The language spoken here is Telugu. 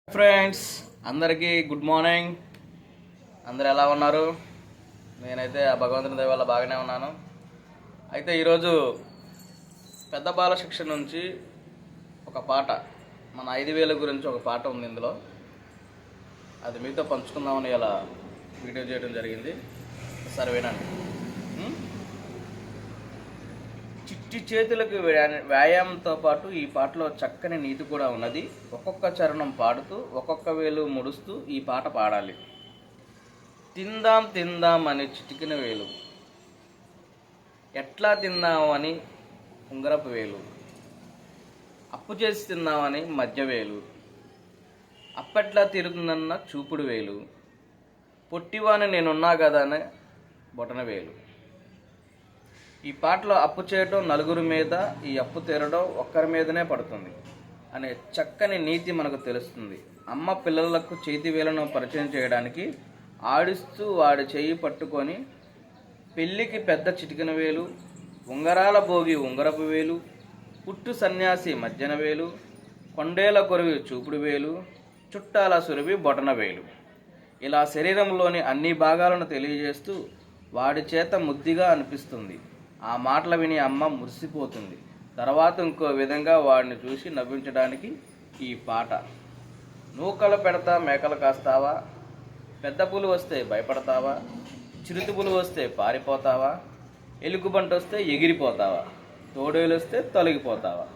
ఫ్రెండ్స్, అందరికీ గుడ్ మార్నింగ్. అందరు ఎలా ఉన్నారు? నేనైతే ఆ భగవంతుని దయ వల్ల బాగానే ఉన్నాను. అయితే ఈరోజు పెద్ద బాల శిక్ష నుంచి ఒక పాట, మన 5,000 గురించి ఒక పాట ఉంది ఇందులో. అది మీతో పంచుకుందామని ఇలా వీడియో చేయడం జరిగింది. ఒకసారి వినండి. చిట్టి చేతులకు వ్యాయామంతో పాటు ఈ పాటలో చక్కని నీతి కూడా ఉన్నది. ఒక్కొక్క చరణం పాడుతూ ఒక్కొక్క వేలు ముడుస్తూ ఈ పాట పాడాలి. తిందాం తిందాం అని చిటికిన వేలు, ఎట్లా తిందామని ఉంగరపు వేలు, అప్పు చేసి తిందామని మధ్య వేలు, అప్పట్లా తీరుతుందన్న చూపుడు వేలు, పొట్టివాని నేనున్నా కదా అని బొటన వేలు. ఈ పాటలో అప్పు చేయడం నలుగురి మీద, ఈ అప్పు తీరడం ఒక్కరి మీదనే పడుతుంది అనే చక్కని నీతి మనకు తెలుస్తుంది. అమ్మ పిల్లలకు చేతి వేలను పరిచయం చేయడానికి ఆడిస్తూ వాడి చెయ్యి పట్టుకొని, పెళ్ళికి పెద్ద చిటికిన వేలు, ఉంగరాల భోగి ఉంగరపు వేలు, పుట్టు సన్యాసి మధ్యన వేలు, కొండేల కొరివి చూపుడు వేలు, చుట్టాల సురవి బొటన వేలు. ఇలా శరీరంలోని అన్ని భాగాలను తెలియజేస్తూ వాడి చేత ముద్దిగా అనిపిస్తుంది. ఆ మాటలు విని అమ్మ మురిసిపోతుంది. తర్వాత ఇంకో విధంగా వాడిని చూసి నవ్వించడానికి ఈ పాట. నూకలు పెడతా మేకలు కాస్తావా, పెద్ద పులు వస్తే భయపడతావా, చిరుత పులు వస్తే పారిపోతావా, ఎలుగుబంటి వస్తే ఎగిరిపోతావా, తోడేలు వస్తే తొలగిపోతావా.